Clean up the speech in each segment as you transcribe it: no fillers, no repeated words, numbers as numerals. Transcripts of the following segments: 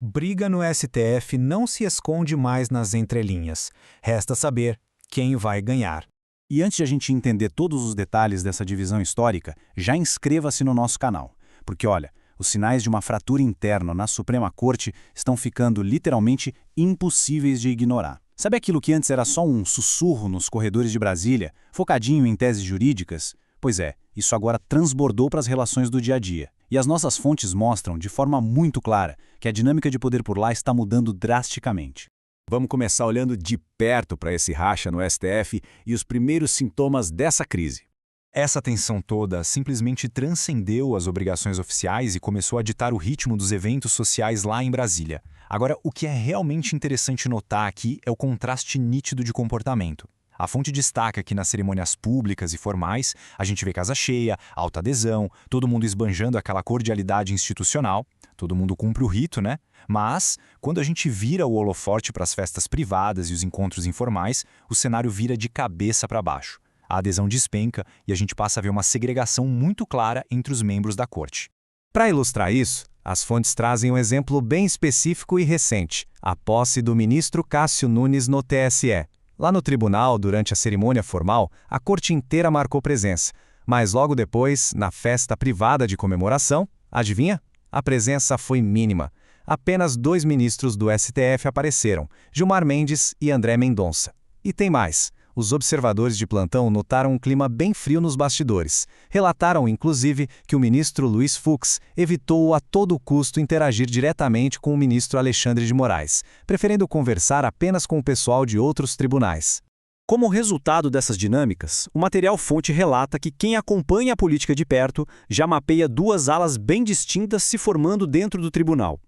Briga no STF não se esconde mais nas entrelinhas. Resta saber quem vai ganhar. E antes de a gente entender todos os detalhes dessa divisão histórica, já inscreva-se no nosso canal. Porque olha, os sinais de uma fratura interna na Suprema Corte estão ficando literalmente impossíveis de ignorar. Sabe aquilo que antes era só um sussurro nos corredores de Brasília, focadinho em teses jurídicas? Pois é, isso agora transbordou para as relações do dia a dia. E as nossas fontes mostram, de forma muito clara, que a dinâmica de poder por lá está mudando drasticamente. Vamos começar olhando de perto para esse racha no STF e os primeiros sintomas dessa crise. Essa tensão toda simplesmente transcendeu as obrigações oficiais e começou a ditar o ritmo dos eventos sociais lá em Brasília. Agora, o que é realmente interessante notar aqui é o contraste nítido de comportamento. A fonte destaca que nas cerimônias públicas e formais, a gente vê casa cheia, alta adesão, todo mundo esbanjando aquela cordialidade institucional, todo mundo cumpre o rito, né? Mas, quando a gente vira o holofote para as festas privadas e os encontros informais, o cenário vira de cabeça para baixo. A adesão despenca e a gente passa a ver uma segregação muito clara entre os membros da corte. Para ilustrar isso, as fontes trazem um exemplo bem específico e recente, a posse do ministro Cássio Nunes no TSE. Lá no tribunal, durante a cerimônia formal, a corte inteira marcou presença. Mas logo depois, na festa privada de comemoração, adivinha? A presença foi mínima. Apenas 2 ministros do STF apareceram, Gilmar Mendes e André Mendonça. E tem mais. Os observadores de plantão notaram um clima bem frio nos bastidores. Relataram, inclusive, que o ministro Luiz Fux evitou a todo custo interagir diretamente com o ministro Alexandre de Moraes, preferindo conversar apenas com o pessoal de outros tribunais. Como resultado dessas dinâmicas, o material-fonte relata que quem acompanha a política de perto já mapeia 2 alas bem distintas se formando dentro do tribunal.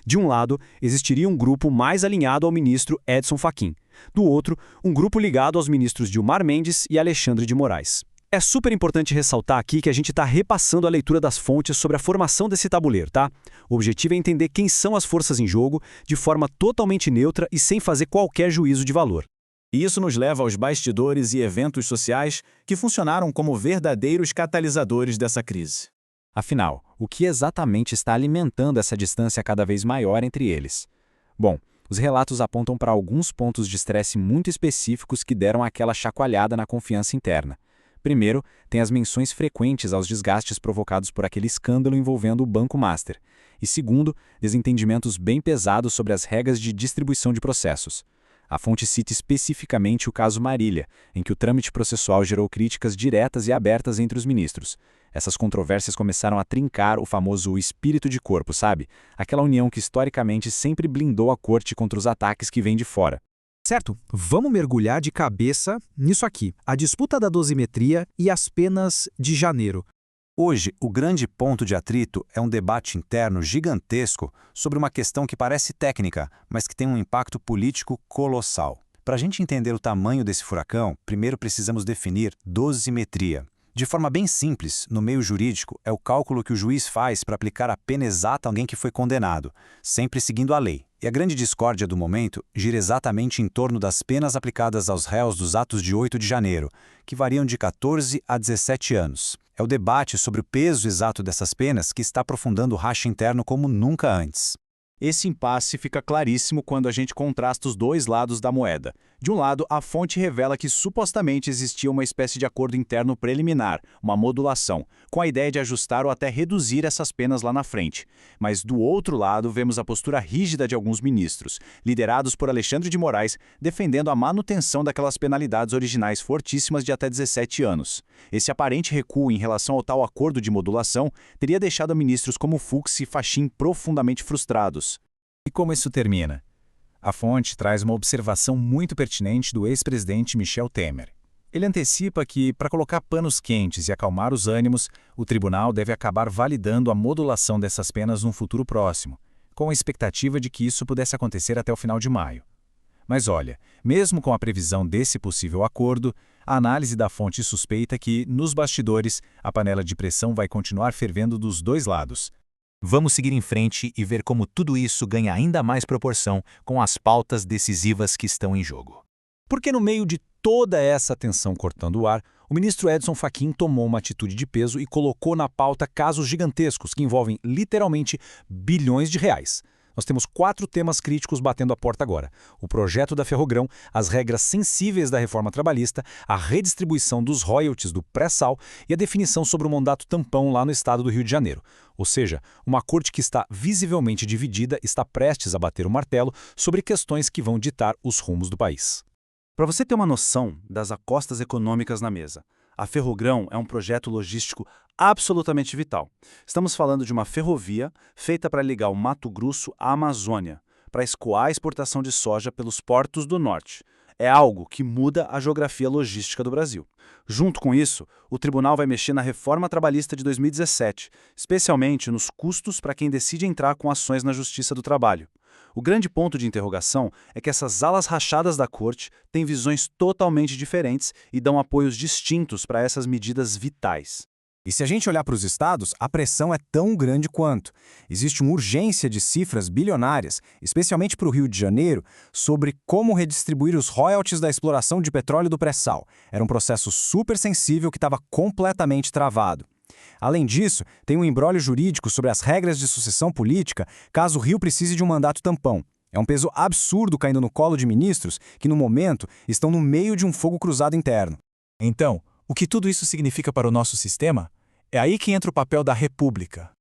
De um lado, existiria um grupo mais alinhado ao ministro Edson Fachin. Do outro, um grupo ligado aos ministros Gilmar Mendes e Alexandre de Moraes. É super importante ressaltar aqui que a gente está repassando a leitura das fontes sobre a formação desse tabuleiro, tá? O objetivo é entender quem são as forças em jogo de forma totalmente neutra e sem fazer qualquer juízo de valor. E isso nos leva aos bastidores e eventos sociais que funcionaram como verdadeiros catalisadores dessa crise. Afinal, o que exatamente está alimentando essa distância cada vez maior entre eles? Bom, os relatos apontam para alguns pontos de estresse muito específicos que deram aquela chacoalhada na confiança interna. Primeiro, tem as menções frequentes aos desgastes provocados por aquele escândalo envolvendo o Banco Master. E segundo, desentendimentos bem pesados sobre as regras de distribuição de processos. A fonte cita especificamente o caso Marília, em que o trâmite processual gerou críticas diretas e abertas entre os ministros. Essas controvérsias começaram a trincar o famoso espírito de corpo, sabe? Aquela união que historicamente sempre blindou a corte contra os ataques que vêm de fora. Certo, vamos mergulhar de cabeça nisso aqui, a disputa da dosimetria e as penas de janeiro. Hoje, o grande ponto de atrito é um debate interno gigantesco sobre uma questão que parece técnica, mas que tem um impacto político colossal. Para a gente entender o tamanho desse furacão, primeiro precisamos definir dosimetria. De forma bem simples, no meio jurídico, é o cálculo que o juiz faz para aplicar a pena exata a alguém que foi condenado, sempre seguindo a lei. E a grande discórdia do momento gira exatamente em torno das penas aplicadas aos réus dos atos de 8 de janeiro, que variam de 14 a 17 anos. É o debate sobre o peso exato dessas penas que está aprofundando o racha interno como nunca antes. Esse impasse fica claríssimo quando a gente contrasta os 2 lados da moeda. De um lado, a fonte revela que supostamente existia uma espécie de acordo interno preliminar, uma modulação, com a ideia de ajustar ou até reduzir essas penas lá na frente. Mas do outro lado, vemos a postura rígida de alguns ministros, liderados por Alexandre de Moraes, defendendo a manutenção daquelas penalidades originais fortíssimas de até 17 anos. Esse aparente recuo em relação ao tal acordo de modulação teria deixado ministros como Fux e Fachin profundamente frustrados. E como isso termina? A fonte traz uma observação muito pertinente do ex-presidente Michel Temer. Ele antecipa que, para colocar panos quentes e acalmar os ânimos, o tribunal deve acabar validando a modulação dessas penas num futuro próximo, com a expectativa de que isso pudesse acontecer até o final de maio. Mas olha, mesmo com a previsão desse possível acordo, a análise da fonte suspeita que, nos bastidores, a panela de pressão vai continuar fervendo dos 2 lados. Vamos seguir em frente e ver como tudo isso ganha ainda mais proporção com as pautas decisivas que estão em jogo. Porque no meio de toda essa tensão cortando o ar, o ministro Edson Fachin tomou uma atitude de peso e colocou na pauta casos gigantescos que envolvem literalmente bilhões de reais. Nós temos 4 temas críticos batendo a porta agora: o projeto da Ferrogrão, as regras sensíveis da reforma trabalhista, a redistribuição dos royalties do pré-sal e a definição sobre o mandato tampão lá no estado do Rio de Janeiro. Ou seja, uma corte que está visivelmente dividida está prestes a bater o martelo sobre questões que vão ditar os rumos do país. Para você ter uma noção das acostas econômicas na mesa, a Ferrogrão é um projeto logístico absolutamente vital. Estamos falando de uma ferrovia feita para ligar o Mato Grosso à Amazônia, para escoar a exportação de soja pelos portos do norte. É algo que muda a geografia logística do Brasil. Junto com isso, o tribunal vai mexer na reforma trabalhista de 2017, especialmente nos custos para quem decide entrar com ações na Justiça do Trabalho. O grande ponto de interrogação é que essas alas rachadas da corte têm visões totalmente diferentes e dão apoios distintos para essas medidas vitais. E se a gente olhar para os estados, a pressão é tão grande quanto. Existe uma urgência de cifras bilionárias, especialmente para o Rio de Janeiro, sobre como redistribuir os royalties da exploração de petróleo do pré-sal. Era um processo super sensível que estava completamente travado. Além disso, tem um imbróglio jurídico sobre as regras de sucessão política caso o Rio precise de um mandato tampão. É um peso absurdo caindo no colo de ministros que, no momento, estão no meio de um fogo cruzado interno. Então, o que tudo isso significa para o nosso sistema? É aí que entra o papel da República.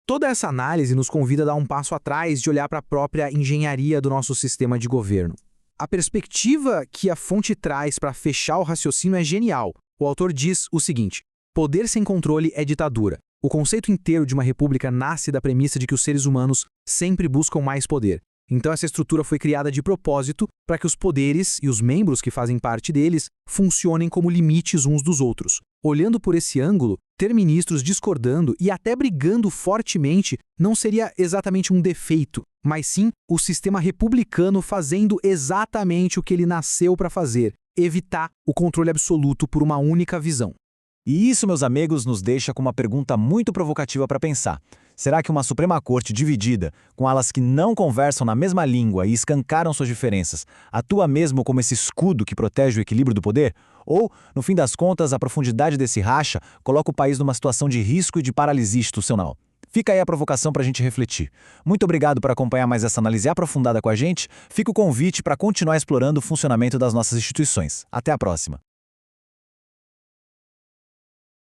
Toda essa análise nos convida a dar um passo atrás de olhar para a própria engenharia do nosso sistema de governo. A perspectiva que a fonte traz para fechar o raciocínio é genial. O autor diz o seguinte: poder sem controle é ditadura. O conceito inteiro de uma república nasce da premissa de que os seres humanos sempre buscam mais poder. Então essa estrutura foi criada de propósito para que os poderes e os membros que fazem parte deles funcionem como limites uns dos outros. Olhando por esse ângulo, ter ministros discordando e até brigando fortemente não seria exatamente um defeito, mas sim o sistema republicano fazendo exatamente o que ele nasceu para fazer: evitar o controle absoluto por uma única visão. E isso, meus amigos, nos deixa com uma pergunta muito provocativa para pensar. Será que uma Suprema Corte dividida, com alas que não conversam na mesma língua e escancaram suas diferenças, atua mesmo como esse escudo que protege o equilíbrio do poder? Ou, no fim das contas, a profundidade desse racha coloca o país numa situação de risco e de paralisia institucional? Fica aí a provocação para a gente refletir. Muito obrigado por acompanhar mais essa análise aprofundada com a gente. Fica o convite para continuar explorando o funcionamento das nossas instituições. Até a próxima.